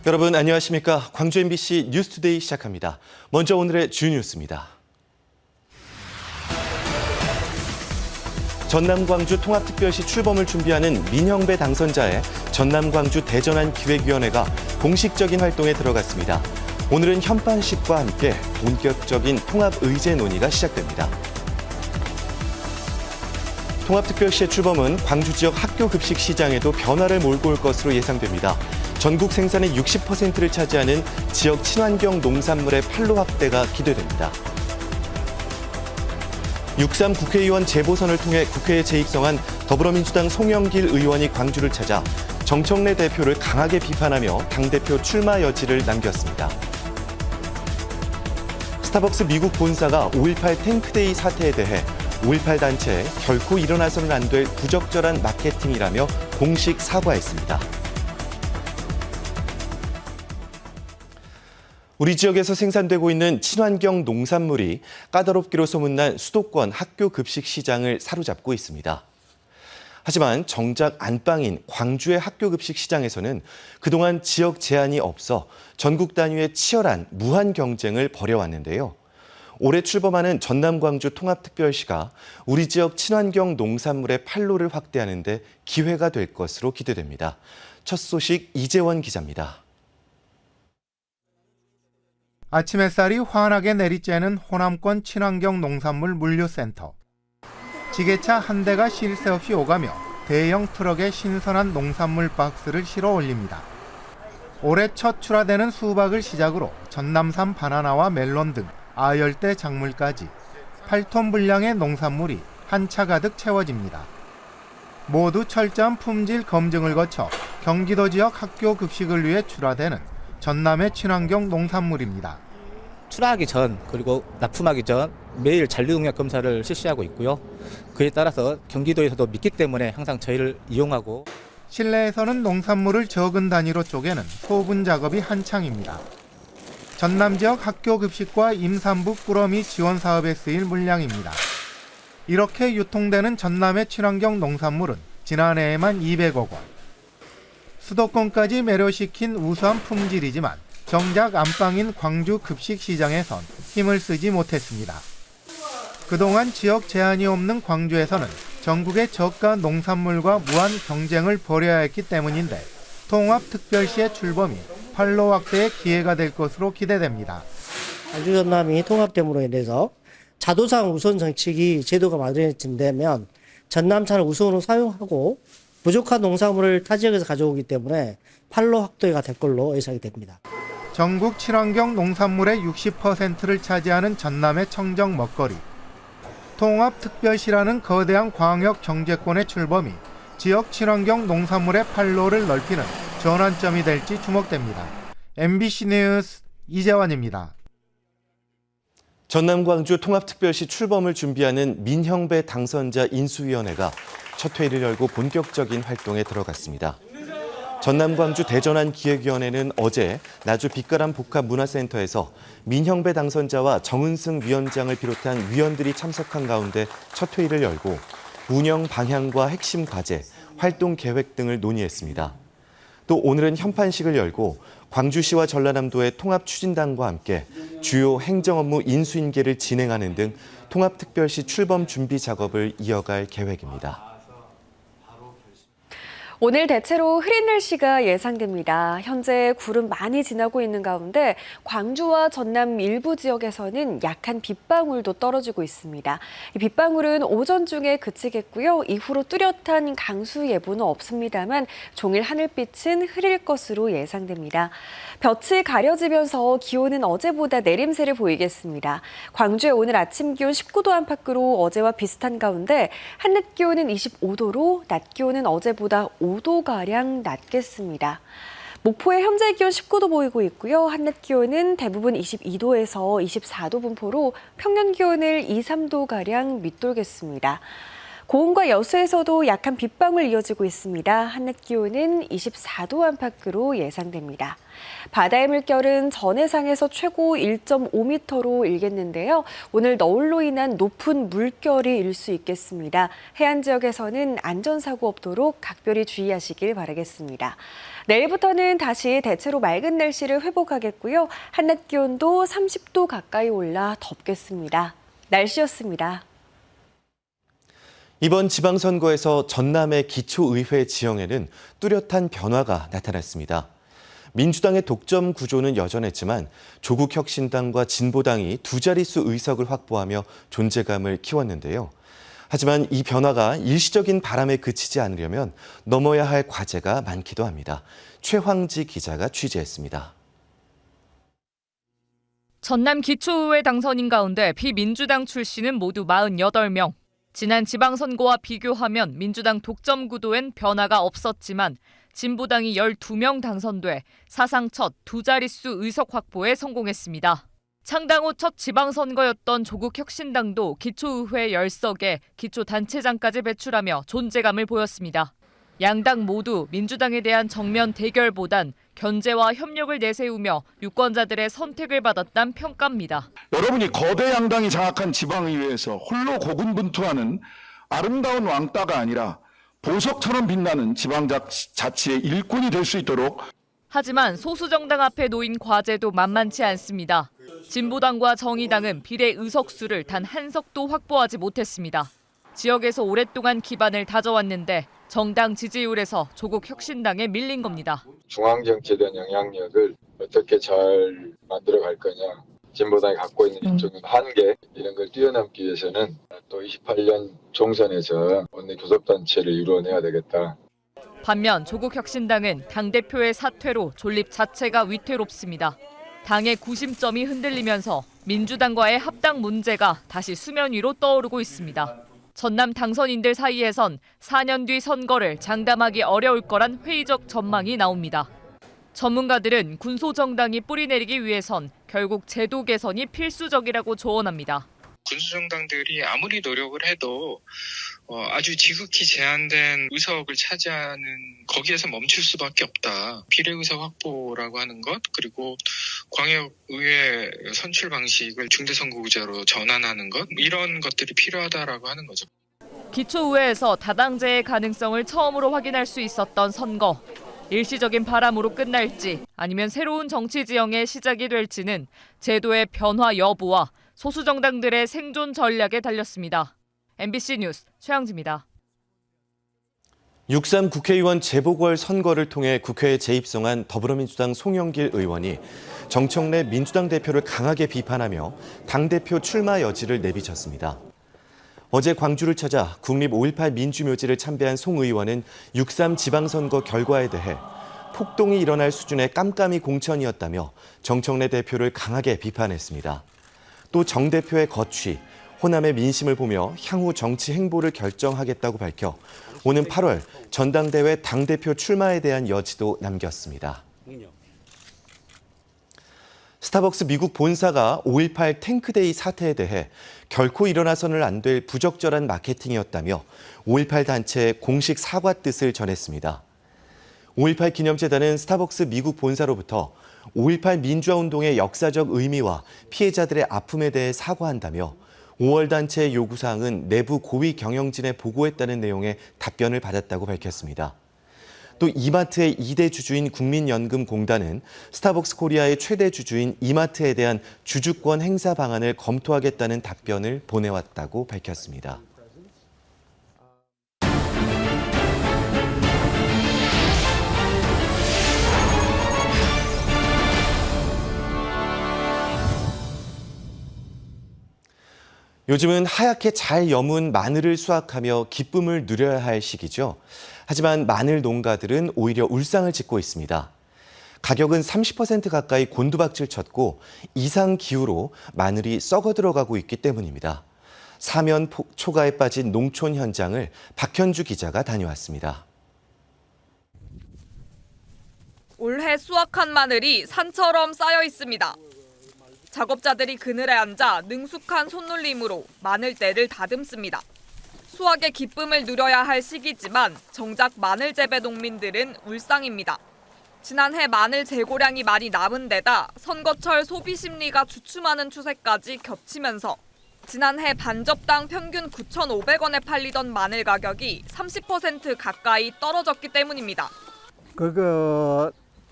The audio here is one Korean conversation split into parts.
여러분 안녕하십니까? 광주 MBC 뉴스투데이 시작합니다. 먼저 오늘의 주요 뉴스입니다. 전남-광주 통합특별시 출범을 준비하는 민형배 당선자의 전남-광주 대전환 기획위원회가 공식적인 활동에 들어갔습니다. 오늘은 현판식과 함께 본격적인 통합의제 논의가 시작됩니다. 통합특별시의 출범은 광주 지역 학교 급식 시장에도 변화를 몰고 올 것으로 예상됩니다. 전국 생산의 60%를 차지하는 지역 친환경 농산물의 판로 확대가 기대됩니다. 6.3 국회의원 재보선을 통해 국회에 재입성한 더불어민주당 송영길 의원이 광주를 찾아 정청래 대표를 강하게 비판하며 당대표 출마 여지를 남겼습니다. 스타벅스 미국 본사가 5.18 탱크데이 사태에 대해 5.18 단체에 결코 일어나서는 안 될 부적절한 마케팅이라며 공식 사과했습니다. 우리 지역에서 생산되고 있는 친환경 농산물이 까다롭기로 소문난 수도권 학교 급식 시장을 사로잡고 있습니다. 하지만 정작 안방인 광주의 학교 급식 시장에서는 그동안 지역 제한이 없어 전국 단위의 치열한 무한 경쟁을 벌여왔는데요. 올해 출범하는 전남-광주 통합특별시가 우리 지역 친환경 농산물의 판로를 확대하는 데 기회가 될 것으로 기대됩니다. 첫 소식 이재원 기자입니다. 아침 햇살이 환하게 내리쬐는 호남권 친환경 농산물 물류센터. 지게차 한 대가 쉴 새 없이 오가며 대형 트럭에 신선한 농산물 박스를 실어 올립니다. 올해 첫 출하되는 수박을 시작으로 전남산 바나나와 멜론 등 아열대 작물까지 8톤 분량의 농산물이 한 차 가득 채워집니다. 모두 철저한 품질 검증을 거쳐 경기도 지역 학교 급식을 위해 출하되는 전남의 친환경 농산물입니다. 출하하기 전 그리고 납품하기 전 매일 잔류농약 검사를 실시하고 있고요. 그에 따라서 경기도에서도 믿기 때문에 항상 저희를 이용하고. 실내에서는 농산물을 적은 단위로 쪼개는 소분 작업이 한창입니다. 전남 지역 학교 급식과 임산부 꾸러미 지원 사업에 쓰일 물량입니다. 이렇게 유통되는 전남의 친환경 농산물은 지난해에만 200억 원. 수도권까지 매료시킨 우수한 품질이지만 정작 안방인 광주 급식 시장에선 힘을 쓰지 못했습니다. 그동안 지역 제한이 없는 광주에서는 전국의 저가 농산물과 무한 경쟁을 벌여야 했기 때문인데 통합특별시의 출범이 판로 확대의 기회가 될 것으로 기대됩니다. 광주 전남이 통합됨으로 인해서 자도상 우선 정책이 제도가 마련된다면 전남차를 우선으로 사용하고 부족한 농산물을 타 지역에서 가져오기 때문에 판로 확대가 될 걸로 예상이 됩니다. 전국 친환경 농산물의 60%를 차지하는 전남의 청정 먹거리. 통합특별시라는 거대한 광역 경제권의 출범이 지역 친환경 농산물의 판로를 넓히는 전환점이 될지 주목됩니다. MBC 뉴스 이재원입니다. 전남-광주 통합특별시 출범을 준비하는 민형배 당선자 인수위원회가 첫 회의를 열고 본격적인 활동에 들어갔습니다. 전남-광주 대전환 기획위원회는 어제 나주 빛가람 복합문화센터에서 민형배 당선자와 정은승 위원장을 비롯한 위원들이 참석한 가운데 첫 회의를 열고 운영 방향과 핵심 과제, 활동 계획 등을 논의했습니다. 또 오늘은 현판식을 열고 광주시와 전라남도의 통합추진단과 함께 주요 행정업무 인수인계를 진행하는 등 통합특별시 출범 준비 작업을 이어갈 계획입니다. 오늘 대체로 흐린 날씨가 예상됩니다. 현재 구름 많이 지나고 있는 가운데 광주와 전남 일부 지역에서는 약한 빗방울도 떨어지고 있습니다. 이 빗방울은 오전 중에 그치겠고요. 이후로 뚜렷한 강수 예보는 없습니다만 종일 하늘빛은 흐릴 것으로 예상됩니다. 볕이 가려지면서 기온은 어제보다 내림세를 보이겠습니다. 광주의 오늘 아침 기온 19도 안팎으로 어제와 비슷한 가운데 한낮 기온은 25도로 낮 기온은 어제보다 5도가량 낮겠습니다. 목포의 현재 기온 19도 보이고 있고요. 한낮 기온은 대부분 22도에서 24도 분포로 평년 기온을 2, 3도가량 밑돌겠습니다. 고흥과 여수에서도 약한 빗방울 이어지고 있습니다. 한낮 기온은 24도 안팎으로 예상됩니다. 바다의 물결은 전해상에서 최고 1.5m로 일겠는데요. 오늘 너울로 인한 높은 물결이 일 수 있겠습니다. 해안 지역에서는 안전사고 없도록 각별히 주의하시길 바라겠습니다. 내일부터는 다시 대체로 맑은 날씨를 회복하겠고요. 한낮 기온도 30도 가까이 올라 덥겠습니다. 날씨였습니다. 이번 지방선거에서 전남의 기초의회 지형에는 뚜렷한 변화가 나타났습니다. 민주당의 독점 구조는 여전했지만 조국혁신당과 진보당이 두 자릿수 의석을 확보하며 존재감을 키웠는데요. 하지만 이 변화가 일시적인 바람에 그치지 않으려면 넘어야 할 과제가 많기도 합니다. 최황지 기자가 취재했습니다. 전남 기초의회 당선인 가운데 비민주당 출신은 모두 48명. 지난 지방선거와 비교하면 민주당 독점 구도엔 변화가 없었지만 진보당이 12명 당선돼 사상 첫 두 자릿수 의석 확보에 성공했습니다. 창당 후 첫 지방선거였던 조국혁신당도 기초의회 10석에 기초단체장까지 배출하며 존재감을 보였습니다. 양당 모두 민주당에 대한 정면 대결보단 견제와 협력을 내세우며 유권자들의 선택을 받았다는 평가입니다. 여러분이 거대 양당이 장악한 지방의회에서 홀로 고군분투하는 아름다운 왕따가 아니라 보석처럼 빛나는 지방자치의 일꾼이 될 수 있도록. 하지만 소수정당 앞에 놓인 과제도 만만치 않습니다. 진보당과 정의당은 비례 의석수를 단 한 석도 확보하지 못했습니다. 지역에서 오랫동안 기반을 다져왔는데 정당 지지율에서 조국 혁신당에 밀린 겁니다. 중앙 정치에 대한 영향력을 어떻게 잘 만들어 갈 거냐. 진보당이 갖고 있는 일종의 한계 이런 걸 뛰어넘기 위해서는 또 28년 총선에서 원내 교섭단체를 이루어내야 되겠다. 반면 조국 혁신당은 당대표의 사퇴로 존립 자체가 위태롭습니다. 당의 구심점이 흔들리면서 민주당과의 합당 문제가 다시 수면 위로 떠오르고 있습니다. 전남 당선인들 사이에선 4년 뒤 선거를 장담하기 어려울 거란 회의적 전망이 나옵니다. 전문가들은 군소정당이 뿌리내리기 위해선 결국 제도 개선이 필수적이라고 조언합니다. 군소정당들이 아무리 노력을 해도 아주 지극히 제한된 의석을 차지하는 거기에서 멈출 수밖에 없다. 비례의석 확보라고 하는 것 그리고 광역의회 선출 방식을 중대선거구제로 전환하는 것 이런 것들이 필요하다라고 하는 거죠. 기초의회에서 다당제의 가능성을 처음으로 확인할 수 있었던 선거. 일시적인 바람으로 끝날지 아니면 새로운 정치 지형의 시작이 될지는 제도의 변화 여부와 소수 정당들의 생존 전략에 달렸습니다. MBC 뉴스 최양지입니다. 6.3 국회의원 재보궐 선거를 통해 국회에 재입성한 더불어민주당 송영길 의원이 정청래 민주당 대표를 강하게 비판하며 당대표 출마 여지를 내비쳤습니다. 어제 광주를 찾아 국립 5.18 민주묘지를 참배한 송 의원은 6.3 지방선거 결과에 대해 폭동이 일어날 수준의 깜깜이 공천이었다며 정청래 대표를 강하게 비판했습니다. 또 정 대표의 거취, 호남의 민심을 보며 향후 정치 행보를 결정하겠다고 밝혀 오는 8월 전당대회 당대표 출마에 대한 여지도 남겼습니다. 스타벅스 미국 본사가 5.18 탱크데이 사태에 대해 결코 일어나서는 안 될 부적절한 마케팅이었다며 5.18 단체에 공식 사과 뜻을 전했습니다. 5.18 기념재단은 스타벅스 미국 본사로부터 5.18 민주화운동의 역사적 의미와 피해자들의 아픔에 대해 사과한다며 5월 단체의 요구사항은 내부 고위 경영진에 보고했다는 내용의 답변을 받았다고 밝혔습니다. 또 이마트의 2대 주주인 국민연금공단은 스타벅스 코리아의 최대 주주인 이마트에 대한 주주권 행사 방안을 검토하겠다는 답변을 보내왔다고 밝혔습니다. 요즘은 하얗게 잘 여문 마늘을 수확하며 기쁨을 누려야 할 시기죠. 하지만 마늘 농가들은 오히려 울상을 짓고 있습니다. 가격은 30% 가까이 곤두박질 쳤고 이상 기후로 마늘이 썩어 들어가고 있기 때문입니다. 사면 초가에 빠진 농촌 현장을 박현주 기자가 다녀왔습니다. 올해 수확한 마늘이 산처럼 쌓여 있습니다. 작업자들이 그늘에 앉아 능숙한 손놀림으로 마늘대를 다듬습니다. 수확의 기쁨을 누려야 할 시기지만 정작 마늘 재배 농민들은 울상입니다. 지난해 마늘 재고량이 많이 남은 데다 선거철 소비 심리가 주춤하는 추세까지 겹치면서 지난해 반접당 평균 9,500원에 팔리던 마늘 가격이 30% 가까이 떨어졌기 때문입니다.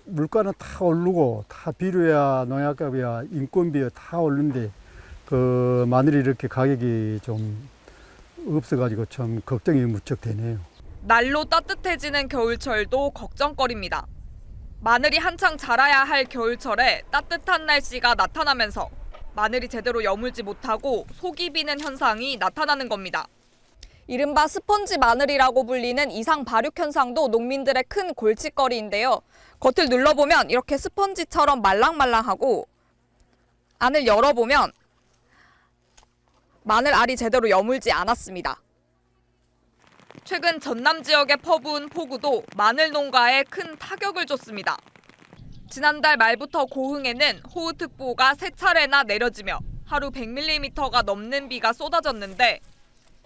물가는 다 오르고 다 비료야 농약값이야 인건비야 다 오르는데 마늘이 이렇게 가격이 좀 없어가지고 참 걱정이 무척 되네요. 날로 따뜻해지는 겨울철도 걱정거리입니다. 마늘이 한창 자라야 할 겨울철에 따뜻한 날씨가 나타나면서 마늘이 제대로 여물지 못하고 속이 비는 현상이 나타나는 겁니다. 이른바 스펀지 마늘이라고 불리는 이상 발육 현상도 농민들의 큰 골칫거리인데요. 겉을 눌러보면 이렇게 스펀지처럼 말랑말랑하고 안을 열어보면 마늘 알이 제대로 여물지 않았습니다. 최근 전남 지역에 퍼부은 폭우도 마늘 농가에 큰 타격을 줬습니다. 지난달 말부터 고흥에는 호우특보가 3차례나 내려지며 하루 100mm가 넘는 비가 쏟아졌는데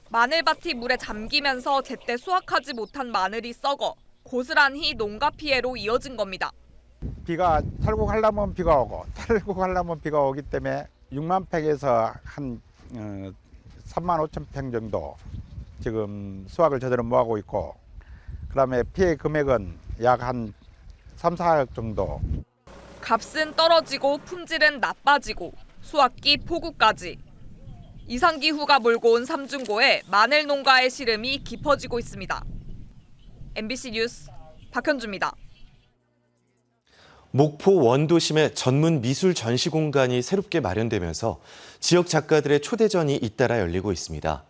마늘밭이 물에 잠기면서 제때 수확하지 못한 마늘이 썩어 고스란히 농가 피해로 이어진 겁니다. 비가 탈곡하려면 비가 오고 탈곡하려면 비가 오기 때문에 6만 평에서 한 3만 5천 평 정도 지금 수확을 제대로 못하고 있고 그다음에 피해 금액은 약 한 3, 4억 정도. 값은 떨어지고 품질은 나빠지고 수확기 폭우까지. 이상기후가 몰고 온 삼중고에 마늘 농가의 시름이 깊어지고 있습니다. MBC 뉴스 박현주입니다. 목포 원도심에 전문 미술 전시 공간이 새롭게 마련되면서 지역 작가들의 초대전이 잇따라 열리고 있습니다.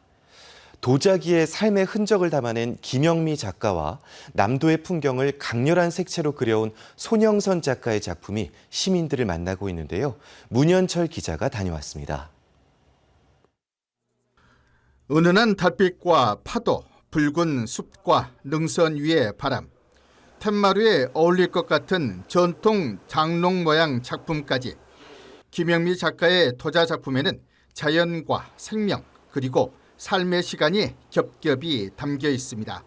도자기의 삶의 흔적을 담아낸 김영미 작가와 남도의 풍경을 강렬한 색채로 그려온 손영선 작가의 작품이 시민들을 만나고 있는데요. 문현철 기자가 다녀왔습니다. 은은한 달빛과 파도, 붉은 숲과 능선 위의 바람, 툇마루에 어울릴 것 같은 전통 장롱 모양 작품까지 김영미 작가의 도자 작품에는 자연과 생명 그리고 삶의 시간이 겹겹이 담겨 있습니다.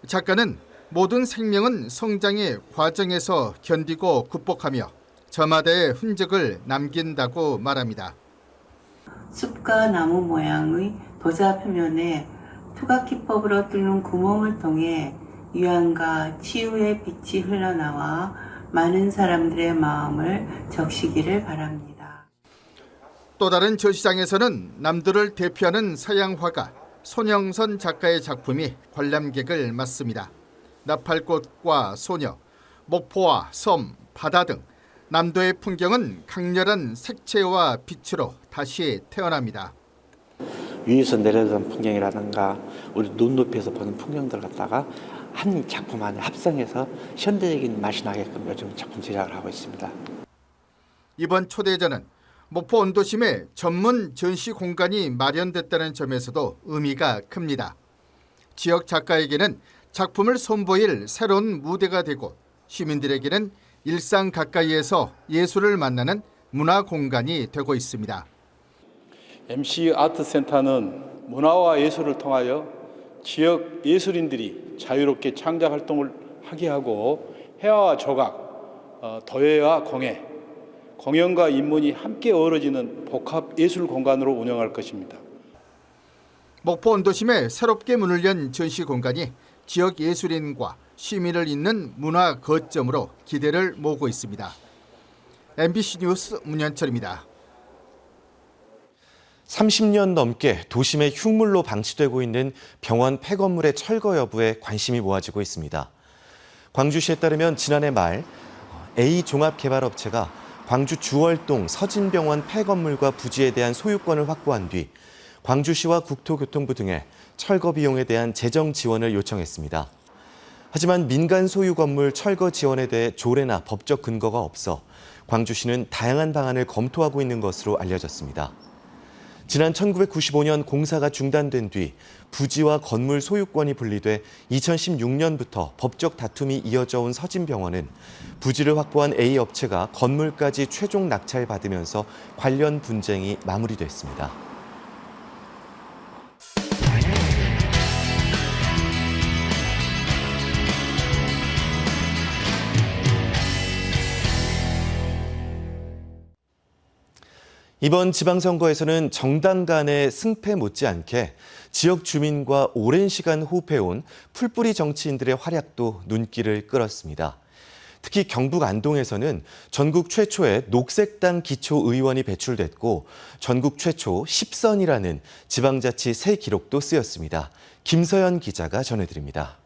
작가는 모든 생명은 성장의 과정에서 견디고 극복하며 저마다의 흔적을 남긴다고 말합니다. 숲과 나무 모양의 도자 표면에 투각기법으로 뚫는 구멍을 통해 유한과 치유의 빛이 흘러나와 많은 사람들의 마음을 적시기를 바랍니다. 또 다른 전시장에서는 남도를 대표하는 서양 화가 손영선 작가의 작품이 관람객을 맞습니다. 나팔꽃과 소녀, 목포와 섬, 바다 등 남도의 풍경은 강렬한 색채와 빛으로 다시 태어납니다. 위에서 내려오는 풍경이라든가 우리 눈높이에서 보는 풍경들 갖다가 한 작품 안에 합성해서 현대적인 맛이 나게끔 요즘 작품 제작을 하고 있습니다. 이번 초대전은 목포 원도심에 전문 전시 공간이 마련됐다는 점에서도 의미가 큽니다. 지역 작가에게는 작품을 선보일 새로운 무대가 되고 시민들에게는 일상 가까이에서 예술을 만나는 문화 공간이 되고 있습니다. MC 아트센터는 문화와 예술을 통하여 지역 예술인들이 자유롭게 창작 활동을 하게 하고 회화와 조각, 도예와 공예, 공연과 인문이 함께 어우러지는 복합 예술 공간으로 운영할 것입니다. 목포 원도심에 새롭게 문을 연 전시 공간이 지역 예술인과 시민을 잇는 문화 거점으로 기대를 모으고 있습니다. MBC 뉴스 문현철입니다. 30년 넘게 도심의 흉물로 방치되고 있는 병원 폐건물의 철거 여부에 관심이 모아지고 있습니다. 광주시에 따르면 지난해 말 A종합개발업체가 광주 주월동 서진병원 폐건물과 부지에 대한 소유권을 확보한 뒤 광주시와 국토교통부 등에 철거 비용에 대한 재정 지원을 요청했습니다. 하지만 민간 소유 건물 철거 지원에 대해 조례나 법적 근거가 없어 광주시는 다양한 방안을 검토하고 있는 것으로 알려졌습니다. 지난 1995년 공사가 중단된 뒤 부지와 건물 소유권이 분리돼 2016년부터 법적 다툼이 이어져 온 서진병원은 부지를 확보한 A업체가 건물까지 최종 낙찰받으면서 관련 분쟁이 마무리됐습니다. 이번 지방선거에서는 정당 간의 승패 못지않게 지역 주민과 오랜 시간 호흡해온 풀뿌리 정치인들의 활약도 눈길을 끌었습니다. 특히 경북 안동에서는 전국 최초의 녹색당 기초의원이 배출됐고 전국 최초 10선이라는 지방자치 새 기록도 쓰였습니다. 김서연 기자가 전해드립니다.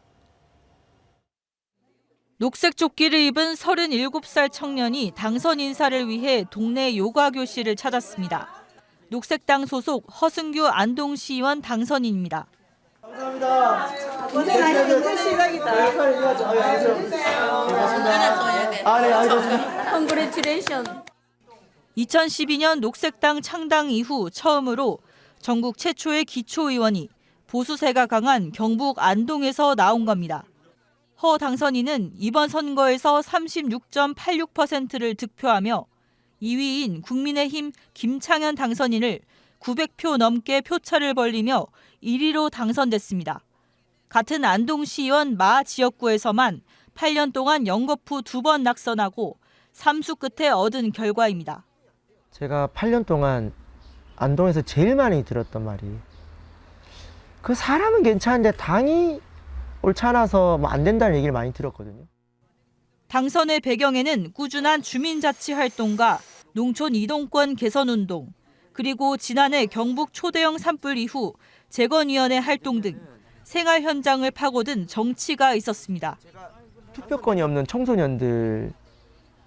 녹색 조끼를 입은 37살 청년이 당선 인사를 위해 동네 요가 교실을 찾았습니다. 녹색당 소속 허승규 안동시의원 당선인입니다. 감사합니다. 고생하셨습니다. 시작이다. 컨그레츄레이션. 2012년 녹색당 창당 이후 처음으로 전국 최초의 기초의원이 보수세가 강한 경북 안동에서 나온 겁니다. 허 당선인은 이번 선거에서 36.86%를 득표하며 2위인 국민의힘 김창현 당선인을 900표 넘게 표차를 벌리며 1위로 당선됐습니다. 같은 안동시의원 마 지역구에서만 8년 동안 연거푸 2번 낙선하고 삼수 끝에 얻은 결과입니다. 제가 8년 동안 안동에서 제일 많이 들었던 말이 그 사람은 괜찮은데 당이 옳지 않아서 안 된다는 얘기를 많이 들었거든요. 당선의 배경에는 꾸준한 주민자치 활동과 농촌 이동권 개선운동, 그리고 지난해 경북 초대형 산불 이후 재건위원회 활동 등 생활 현장을 파고든 정치가 있었습니다. 투표권이 없는 청소년들의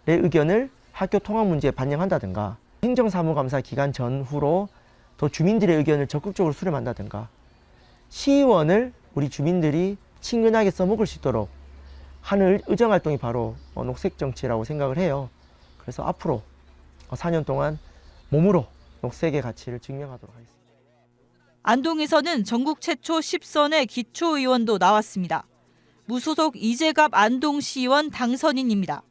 의견을 학교 통학 문제에 반영한다든가 행정사무감사 기간 전후로 더 주민들의 의견을 적극적으로 수렴한다든가 시의원을 우리 주민들이 친근하게 써먹을 수 있도록 하는 의정활동이 바로 녹색 정치라고 생각을 해요. 그래서 앞으로 4년 동안 몸으로 녹색의 가치를 증명하도록 하겠습니다. 안동에서는 전국 최초 10선의 기초의원도 나왔습니다. 무소속 이재갑 안동시의원 당선인입니다.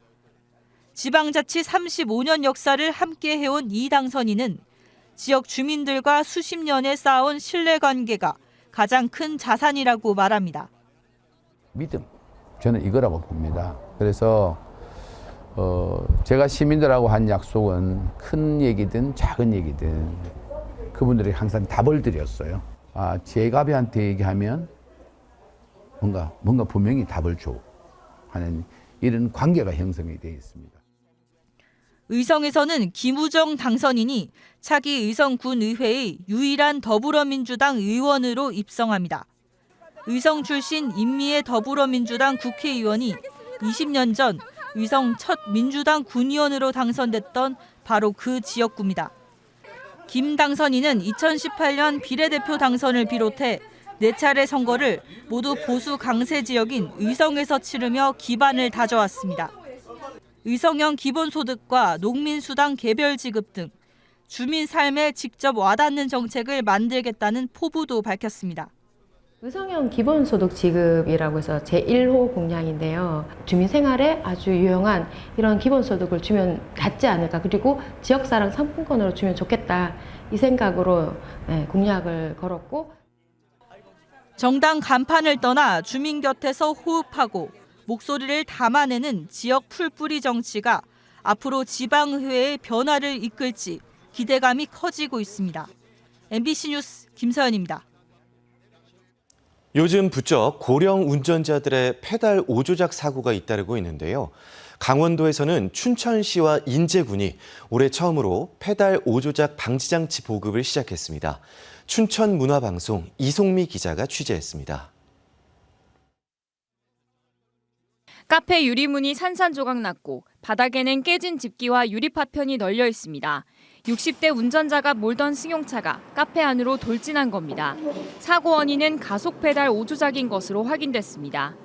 지방자치 35년 역사를 함께 해온 이 당선인은 지역 주민들과 수십 년에 쌓아온 신뢰관계가 가장 큰 자산이라고 말합니다. 믿음, 저는 이거라고 봅니다. 그래서 제가 시민들하고 한 약속은 큰 얘기든 작은 얘기든 그분들이 항상 답을 드렸어요. 제갑이한테 얘기하면 뭔가 분명히 답을 줘 하는 이런 관계가 형성이 되어 있습니다. 의성에서는 김우정 당선인이 차기 의성군의회의 유일한 더불어민주당 의원으로 입성합니다. 의성 출신 임미애 더불어민주당 국회의원이 20년 전 의성 첫 민주당 군의원으로 당선됐던 바로 그 지역구입니다. 김 당선인은 2018년 비례대표 당선을 비롯해 4차례 선거를 모두 보수 강세 지역인 의성에서 치르며 기반을 다져왔습니다. 의성형 기본소득과 농민수당 개별 지급 등 주민 삶에 직접 와닿는 정책을 만들겠다는 포부도 밝혔습니다. 의성형 기본소득 지급이라고 해서 제1호 공약인데요. 주민 생활에 아주 유용한 이런 기본소득을 주면 낫지 않을까. 그리고 지역사랑 상품권으로 주면 좋겠다. 이 생각으로 공약을 걸었고. 정당 간판을 떠나 주민 곁에서 호흡하고 목소리를 담아내는 지역 풀뿌리 정치가 앞으로 지방의회의 변화를 이끌지 기대감이 커지고 있습니다. MBC 뉴스 김서연입니다. 요즘 부쩍 고령 운전자들의 페달 오조작 사고가 잇따르고 있는데요. 강원도에서는 춘천시와 인제군이 올해 처음으로 페달 오조작 방지장치 보급을 시작했습니다. 춘천문화방송 이송미 기자가 취재했습니다. 카페 유리문이 산산조각 났고 바닥에는 깨진 집기와 유리파편이 널려 있습니다. 60대 운전자가 몰던 승용차가 카페 안으로 돌진한 겁니다. 사고 원인은 가속 페달 오조작인 것으로 확인됐습니다.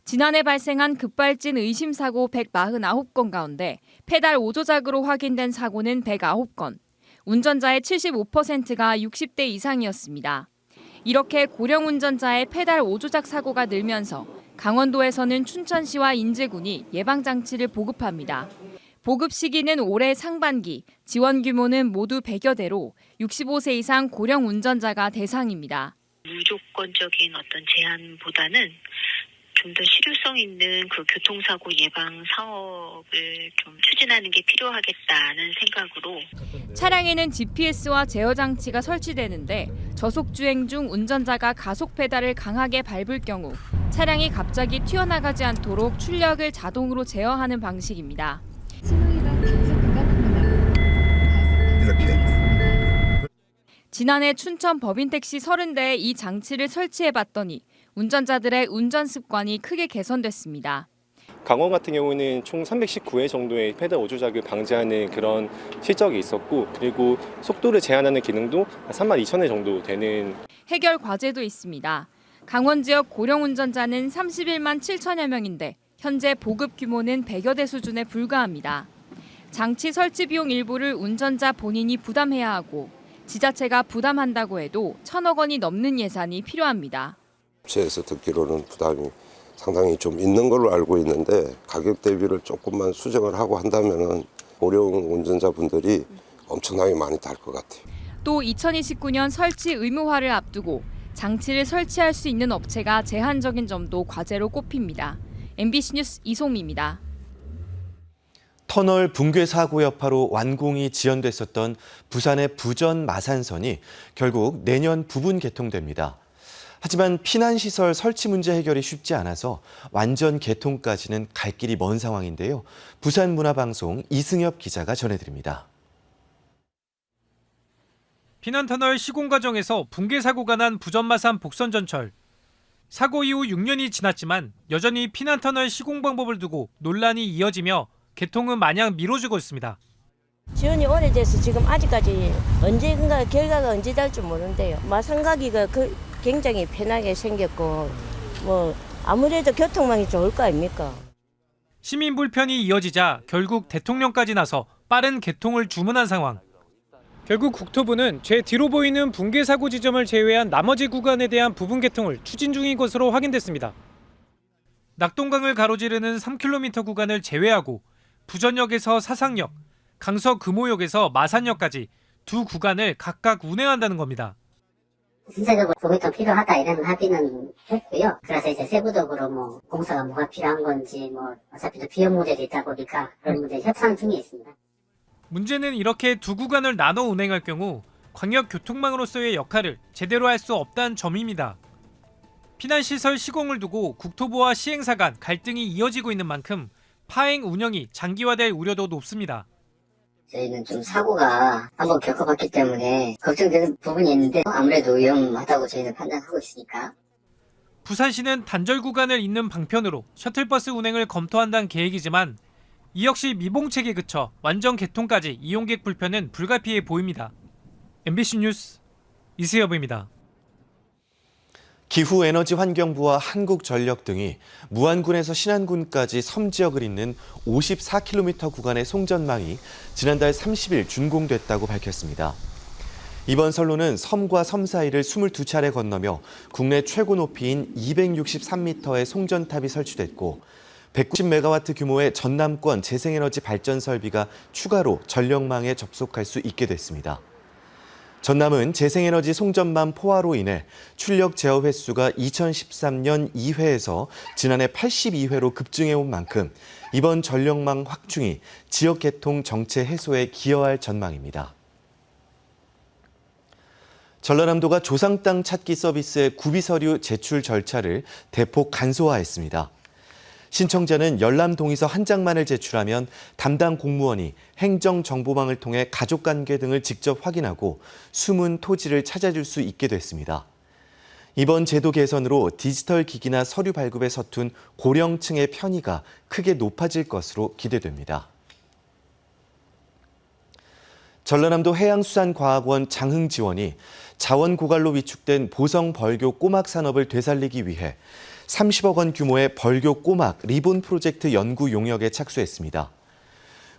지난해 발생한 급발진 의심 사고 149건 가운데 페달 오조작으로 확인된 사고는 109건. 운전자의 75%가 60대 이상이었습니다. 이렇게 고령 운전자의 페달 오조작 사고가 늘면서 강원도에서는 춘천시와 인제군이 예방장치를 보급합니다. 보급 시기는 올해 상반기, 지원 규모는 모두 100여 대로 65세 이상 고령 운전자가 대상입니다. 무조건적인 어떤 제한보다는 좀 더 실효성 있는 그 교통사고 예방 사업을 좀 추진하는 게 필요하겠다는 생각으로 차량에는 GPS와 제어 장치가 설치되는데 저속 주행 중 운전자가 가속 페달을 강하게 밟을 경우 차량이 갑자기 튀어나가지 않도록 출력을 자동으로 제어하는 방식입니다. 지난해 춘천 법인택시 30대에 이 장치를 설치해봤더니 운전자들의 운전 습관이 크게 개선됐습니다. 강원 같은 경우는 총 319회 정도의 페달 오조작을 방지하는 그런 실적이 있었고, 그리고 속도를 제한하는 기능도 32,000회 정도 되는 해결 과제도 있습니다. 강원 지역 고령 운전자는 31만 7천여 명인데 현재 보급 규모는 100여 대 수준에 불과합니다. 장치 설치 비용 일부를 운전자 본인이 부담해야 하고 지자체가 부담한다고 해도 1,000억 원이 넘는 예산이 필요합니다. 업체에서 듣기로는 부담이 상당히 좀 있는 걸로 알고 있는데 가격 대비를 조금만 수정을 하고 한다면은 고령 운전자분들이 엄청나게 많이 달 것 같아요. 또 2029년 설치 의무화를 앞두고 장치를 설치할 수 있는 업체가 제한적인 점도 과제로 꼽힙니다. MBC 뉴스 이송미입니다. 터널 붕괴 사고 여파로 완공이 지연됐었던 부산의 부전 마산선이 결국 내년 부분 개통됩니다. 하지만 피난시설 설치 문제 해결이 쉽지 않아서 완전 개통까지는 갈 길이 먼 상황인데요. 부산문화방송 이승엽 기자가 전해드립니다. 피난터널 시공 과정에서 붕괴 사고가 난 부전마산 복선전철. 사고 이후 6년이 지났지만 여전히 피난터널 시공 방법을 두고 논란이 이어지며 개통은 마냥 미뤄지고 있습니다. 지연이 오래돼서 지금 아직까지 언젠가 결과가 언제 될지 모르는데요. 마산가기가 굉장히 편하게 생겼고 아무래도 교통망이 좋을 거 아닙니까? 시민 불편이 이어지자 결국 대통령까지 나서 빠른 개통을 주문한 상황. 결국 국토부는 제 뒤로 보이는 붕괴 사고 지점을 제외한 나머지 구간에 대한 부분 개통을 추진 중인 것으로 확인됐습니다. 낙동강을 가로지르는 3km 구간을 제외하고 부전역에서 사상역, 강서 금호역에서 마산역까지 두 구간을 각각 운행한다는 겁니다. 신체적으로 부개통 필요하다 이런 합의는 했고요. 그래서 이제 세부적으로 공사가 뭐가 필요한 건지 어차피 또 비용 문제도 있다 보니까 그런 문제 협상 중에 있습니다. 문제는 이렇게 두 구간을 나눠 운행할 경우 광역교통망으로서의 역할을 제대로 할 수 없다는 점입니다. 피난시설 시공을 두고 국토부와 시행사 간 갈등이 이어지고 있는 만큼 파행 운영이 장기화될 우려도 높습니다. 저희는 좀 사고가 한번 겪어봤기 때문에 걱정되는 부분이 있는데 아무래도 위험하다고 저희는 판단하고 있으니까. 부산시는 단절 구간을 잇는 방편으로 셔틀버스 운행을 검토한다는 계획이지만 이 역시 미봉책에 그쳐 완전 개통까지 이용객 불편은 불가피해 보입니다. MBC 뉴스 이승엽입니다. 기후에너지환경부와 한국전력 등이 무안군에서 신안군까지 섬 지역을 잇는 54km 구간의 송전망이 지난달 30일 준공됐다고 밝혔습니다. 이번 선로는 섬과 섬 사이를 22차례 건너며 국내 최고 높이인 263m의 송전탑이 설치됐고 190메가와트 규모의 전남권 재생에너지 발전 설비가 추가로 전력망에 접속할 수 있게 됐습니다. 전남은 재생에너지 송전망 포화로 인해 출력 제어 횟수가 2013년 2회에서 지난해 82회로 급증해온 만큼 이번 전력망 확충이 지역 개통 정체 해소에 기여할 전망입니다. 전라남도가 조상 땅 찾기 서비스의 구비 서류 제출 절차를 대폭 간소화했습니다. 신청자는 열람 동의서 한 장만을 제출하면 담당 공무원이 행정정보망을 통해 가족관계 등을 직접 확인하고 숨은 토지를 찾아줄 수 있게 됐습니다. 이번 제도 개선으로 디지털 기기나 서류 발급에 서툰 고령층의 편의가 크게 높아질 것으로 기대됩니다. 전라남도 해양수산과학원 장흥지원이 자원 고갈로 위축된 보성 벌교 꼬막 산업을 되살리기 위해 30억 원 규모의 벌교 꼬막 리본 프로젝트 연구 용역에 착수했습니다.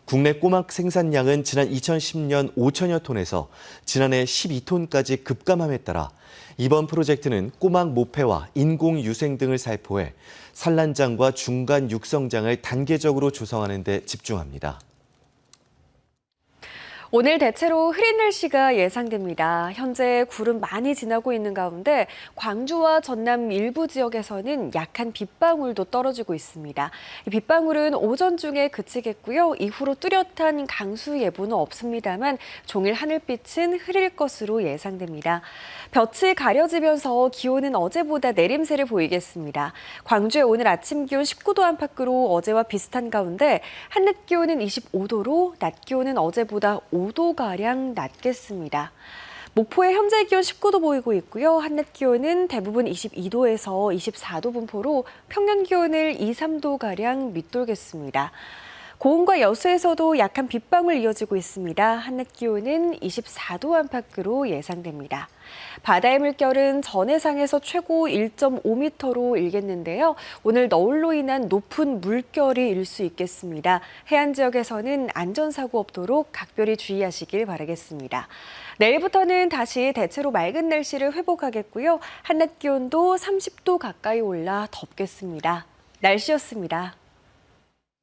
국내 꼬막 생산량은 지난 2010년 5천여 톤에서 지난해 12톤까지 급감함에 따라 이번 프로젝트는 꼬막 모폐와 인공 유생 등을 살포해 산란장과 중간 육성장을 단계적으로 조성하는 데 집중합니다. 오늘 대체로 흐린 날씨가 예상됩니다. 현재 구름 많이 지나고 있는 가운데 광주와 전남 일부 지역에서는 약한 빗방울도 떨어지고 있습니다. 이 빗방울은 오전 중에 그치겠고요. 이후로 뚜렷한 강수 예보는 없습니다만 종일 하늘빛은 흐릴 것으로 예상됩니다. 볕이 가려지면서 기온은 어제보다 내림세를 보이겠습니다. 광주의 오늘 아침 기온 19도 안팎으로 어제와 비슷한 가운데 한낮 기온은 25도로 낮 기온은 어제보다 5도가량 낮겠습니다. 목포의 현재 기온 19도 보이고 있고요. 한낮 기온은 대부분 22도에서 24도 분포로 평년 기온을 2, 3도가량 밑돌겠습니다. 고흥과 여수에서도 약한 빗방울 이어지고 있습니다. 한낮 기온은 24도 안팎으로 예상됩니다. 바다의 물결은 전해상에서 최고 1.5m로 일겠는데요. 오늘 너울로 인한 높은 물결이 일 수 있겠습니다. 해안 지역에서는 안전사고 없도록 각별히 주의하시길 바라겠습니다. 내일부터는 다시 대체로 맑은 날씨를 회복하겠고요. 한낮 기온도 30도 가까이 올라 덥겠습니다. 날씨였습니다.